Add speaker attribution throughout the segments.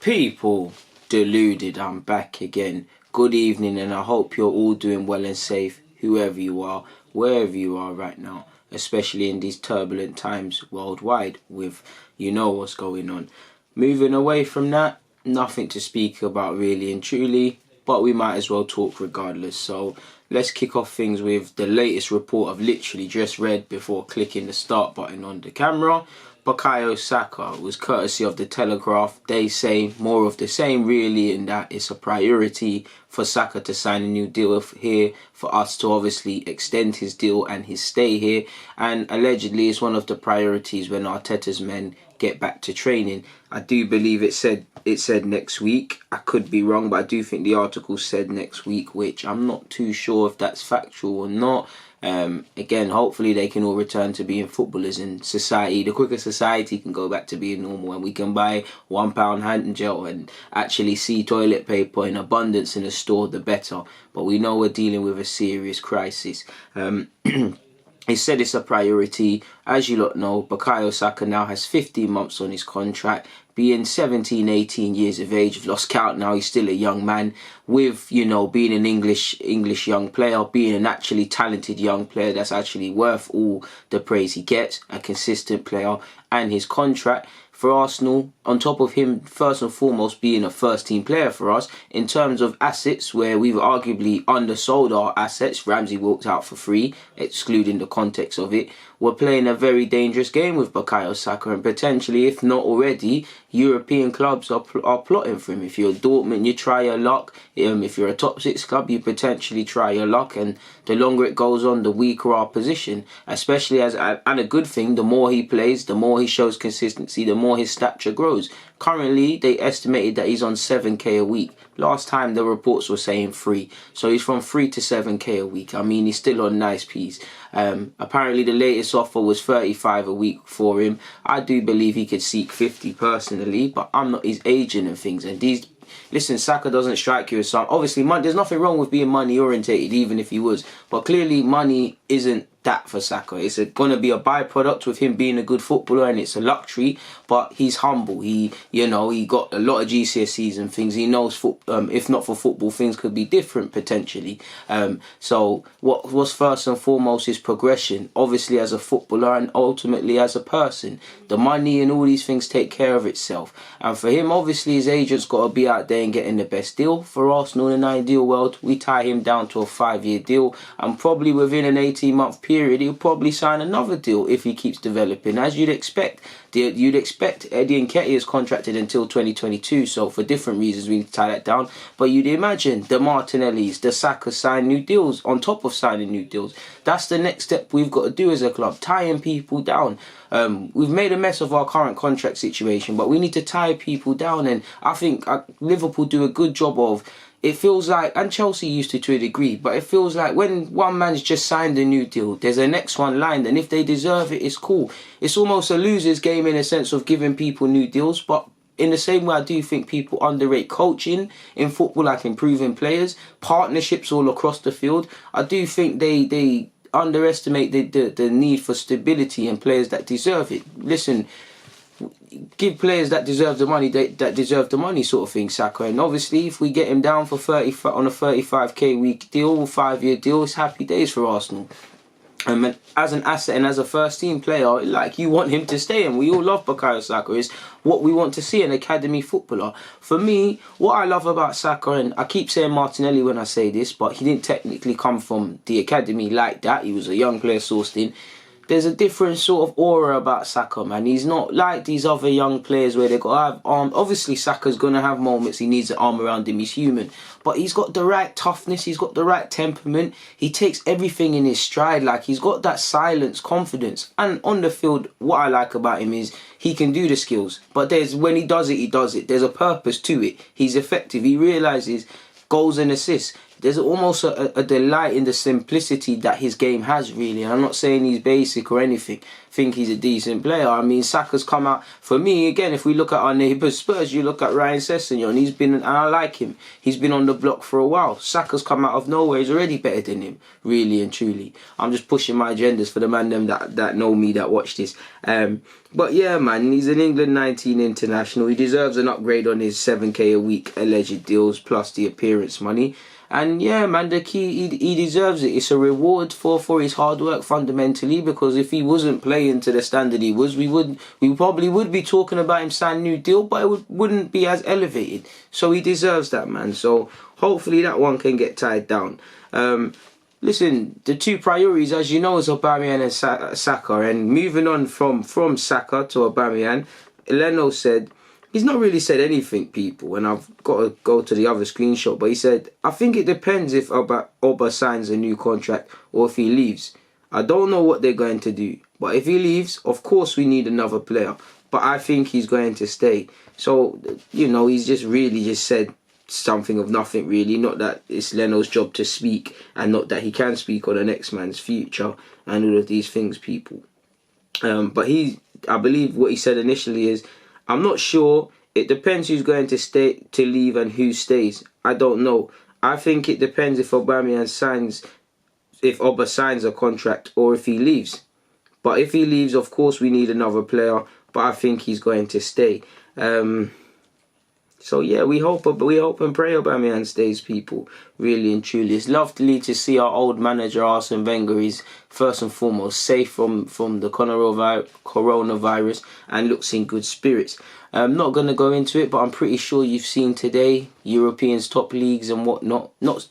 Speaker 1: People, Deluded, I'm back again. Good evening, and I hope you're all doing well and safe, whoever you are, wherever you are right now, especially in these turbulent times worldwide with what's going on. Moving away from that, nothing to speak about really and truly, but we might as well talk regardless. So let's kick off things with the latest report I've literally just read before clicking the start button on the camera. Bukayo Saka was courtesy of the Telegraph. They say more of the same really, in that it's a priority for Saka to sign a new deal here, for us to obviously extend his deal and his stay here, and allegedly it's one of the priorities when Arteta's men get back to training. I do believe it said next week. I could be wrong, but I do think the article said next week, which I'm not too sure if that's factual or not. Again, hopefully they can all return to being footballers in society. The quicker society can go back to being normal and we can buy £1 hand gel and actually see toilet paper in abundance in a store, the better. But we know we're dealing with a serious crisis. He said it's a priority. As you lot know, Bukayo Saka now has 15 months on his contract. Being 17, 18 years of age, I've lost count now, he's still a young man. With, being an English young player, being an actually talented young player that's actually worth all the praise he gets, a consistent player, and his contract for Arsenal, on top of him first and foremost being a first team player for us, in terms of assets where we've arguably undersold our assets. Ramsey walked out for free, excluding the context of it. We're playing a very dangerous game with Bukayo Saka, and potentially, if not already, European clubs are plotting for him. If you're Dortmund, you try your luck. If you're a top 6 club, you potentially try your luck, and the longer it goes on, the weaker our position. Especially and a good thing, the more he plays, the more he shows consistency, the more his stature grows. Currently, they estimated that he's on 7k a week. Last time the reports were saying 3. So he's from 3 to 7k a week. I mean, he's still on nice peas. Apparently the latest offer was 35 a week for him. I do believe he could seek 50 personally, but I'm not his agent and things. And listen, Saka doesn't strike you as some. Obviously, there's nothing wrong with being money orientated, even if he was. But clearly, money isn't that for Saka. It's going to be a byproduct with him being a good footballer, and it's a luxury. But he's humble. He got a lot of GCSEs and things. He knows, if not for football, things could be different potentially. So what's first and foremost is progression, obviously as a footballer and ultimately as a person. The money and all these things take care of itself. And for him, obviously, his agent's got to be out there and getting the best deal. For Arsenal, in an ideal world, we tie him down to a 5-year deal, and probably within an 18-month period, he'll probably sign another deal if he keeps developing, as you'd expect. You'd expect Eddie Nketiah is contracted until 2022, so for different reasons we need to tie that down. But you'd imagine the Martinellis, the Saka sign new deals on top of signing new deals. That's the next step we've got to do as a club, tying people down. We've made a mess of our current contract situation, but we need to tie people down, and I think Liverpool do a good job of. It feels like, and Chelsea used to a degree, but it feels like when one man's just signed a new deal, there's a next one lined, and if they deserve it, it's cool. It's almost a loser's game in a sense of giving people new deals, but in the same way I do think people underrate coaching in football, like improving players, partnerships all across the field. I do think they underestimate the need for stability in players that deserve it. Listen, give players that deserve the money, that deserve the money, sort of thing, Saka. And obviously, if we get him down for 30 on a 35k week deal, 5-year deal, it's happy days for Arsenal. And as an asset and as a first team player, like, you want him to stay, and we all love Bukayo Saka. It's what we want to see, an academy footballer. For me, what I love about Saka, and I keep saying Martinelli when I say this, but he didn't technically come from the academy like that. He was a young player sourced in. There's a different sort of aura about Saka, man. He's not like these other young players where they got to have arm. Obviously, Saka's going to have moments he needs an arm around him. He's human. But he's got the right toughness. He's got the right temperament. He takes everything in his stride. Like, he's got that silence, confidence. And on the field, what I like about him is he can do the skills. But when he does it, he does it. There's a purpose to it. He's effective. He realises goals and assists. there's almost a delight in the simplicity that his game has, really. And I'm not saying he's basic or anything. I think he's a decent player. I mean, Saka's come out, for me, again, if we look at our neighbours Spurs, you look at Ryan Sessegnon, and I like him. He's been on the block for a while. Saka's come out of nowhere. He's already better than him, really and truly. I'm just pushing my agendas for the man them that know me, that watch this. But yeah, man, he's an England 19 international. He deserves an upgrade on his 7k a week alleged deals plus the appearance money. And yeah, man, the key, he deserves it. It's a reward for his hard work fundamentally, because if he wasn't playing to the standard he was, we probably would be talking about him signing a new deal, but it wouldn't be as elevated. So he deserves that, man. So hopefully that one can get tied down. Listen, the two priorities, as you know, is Aubameyang and Saka. And moving on from Saka to Aubameyang, Leno said, he's not really said anything, people, and I've got to go to the other screenshot, but he said, I think it depends if Oba signs a new contract or if he leaves. I don't know what they're going to do, but if he leaves, of course we need another player, but I think he's going to stay. So, you know, he's just really just said something of nothing, really. Not that it's Leno's job to speak, and not that he can speak on the next man's future and all of these things, people. But I believe what he said initially is, I'm not sure. It depends who's going to leave and who stays. I don't know. I think it depends if Oba signs a contract or if he leaves. But if he leaves, of course we need another player. But I think he's going to stay. So yeah, we hope and pray Aubameyang stays, people. Really and truly, it's lovely to see our old manager Arsene Wenger is first and foremost safe from the coronavirus and looks in good spirits. I'm not going to go into it, but I'm pretty sure you've seen today Europeans' top leagues and whatnot, not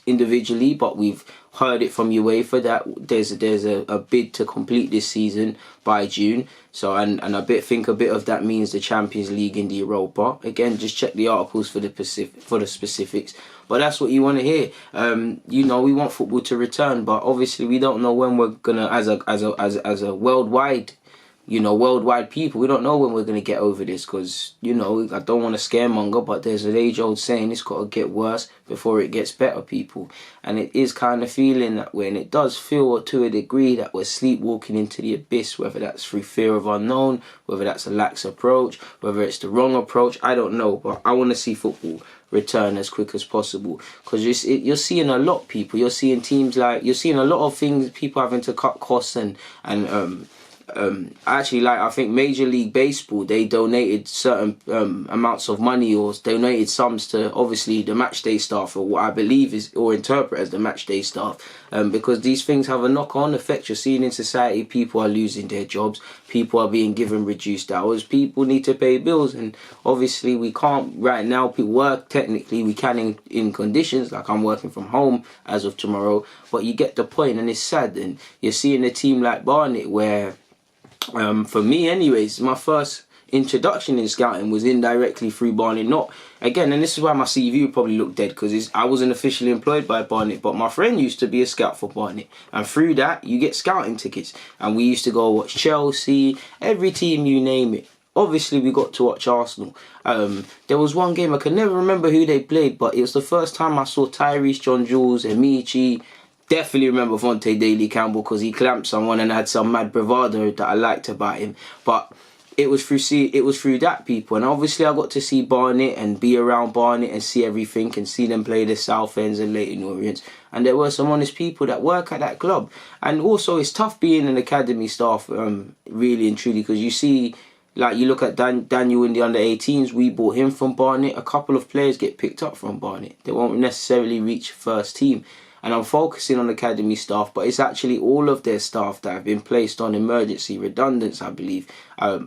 Speaker 1: individually, but we've heard it from UEFA that there's a bid to complete this season by June. So and I think a bit of that means the Champions League in the Europa. Again, just check the articles for the specifics. But that's what you want to hear. You know, we want football to return, but obviously we don't know when we're gonna, as a worldwide people, we don't know when we're going to get over this, because, you know, I don't want to scaremonger, but there's an age-old saying, it's got to get worse before it gets better, people. And it is kind of feeling that way, and it does feel to a degree that we're sleepwalking into the abyss, whether that's through fear of unknown, whether that's a lax approach, whether it's the wrong approach, I don't know, but I want to see football return as quick as possible, because you're seeing a lot, people. You're seeing teams you're seeing a lot of things, people having to cut costs and I think Major League Baseball, they donated certain amounts of money or donated sums to obviously the match day staff, or what I believe is or interpret as the match day staff, because these things have a knock-on effect. You're seeing in society people are losing their jobs, people are being given reduced hours, people need to pay bills, and obviously we can't right now work. Technically we can in conditions like I'm working from home as of tomorrow, but you get the point, and it's sad. And you're seeing a team like Barnet where for me anyways, my first introduction in scouting was indirectly through Barnet. Not again, and this is why my CV would probably look dead, because I wasn't officially employed by Barnet, but my friend used to be a scout for Barnet, and through that you get scouting tickets, and we used to go watch Chelsea, every team you name it. Obviously we got to watch Arsenal. There was one game, I can never remember who they played, but it was the first time I saw Tyrese, John Jules, Amici. Definitely remember Fonte Daly Campbell, because he clamped someone and had some mad bravado that I liked about him. But it was through that, people, and obviously I got to see Barnet and be around Barnet and see everything and see them play the South Ends and Leyton Orients. And there were some honest people that work at that club. And also it's tough being an academy staff, really and truly, because you see, like you look at Daniel in the under-18s, we bought him from Barnet. A couple of players get picked up from Barnet. They won't necessarily reach first team. And I'm focusing on academy staff, but it's actually all of their staff that have been placed on emergency redundance, I believe.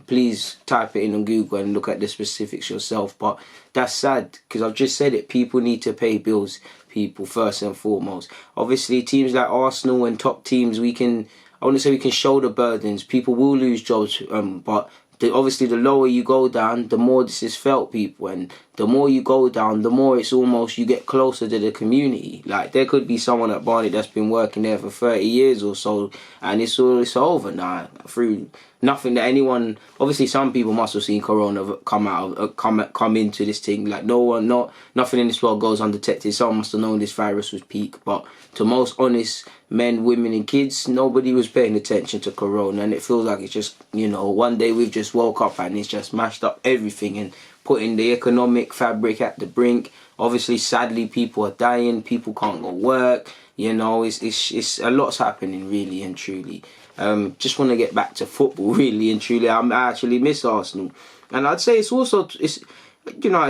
Speaker 1: Please type it in on Google and look at the specifics yourself. But that's sad, because I've just said it. People need to pay bills, people, first and foremost. Obviously, teams like Arsenal and top teams, I wouldn't say we can shoulder burdens. People will lose jobs, but obviously the lower you go down, the more this is felt, people, and the more you go down, the more it's almost you get closer to the community. Like there could be someone at Barnet that's been working there for 30 years or so, and it's over now through nothing that anyone. Obviously, some people must have seen Corona come into this thing. Like nothing in this world goes undetected. Someone must have known this virus was peak. But to most honest men, women, and kids, nobody was paying attention to Corona, and it feels like it's just, you know, one day we've just woke up and it's just mashed up everything and putting the economic fabric at the brink. Obviously, sadly, people are dying. People can't go work. You know, it's a lot's happening, really and truly. Just want to get back to football, really and truly. I actually miss Arsenal, and I'd say it's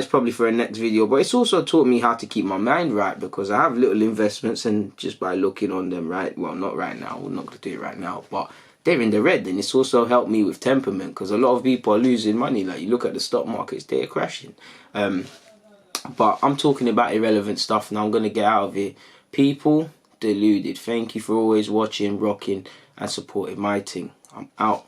Speaker 1: probably for a next video, but it's also taught me how to keep my mind right, because I have little investments, and just by looking on them, right, well, not right now, we're not going to do it right now, but they're in the red, and it's also helped me with temperament, because a lot of people are losing money. Like, you look at the stock markets, they're crashing. But I'm talking about irrelevant stuff now. I'm going to get out of here. People, Deluded. Thank you for always watching, rocking, and supporting my team. I'm out.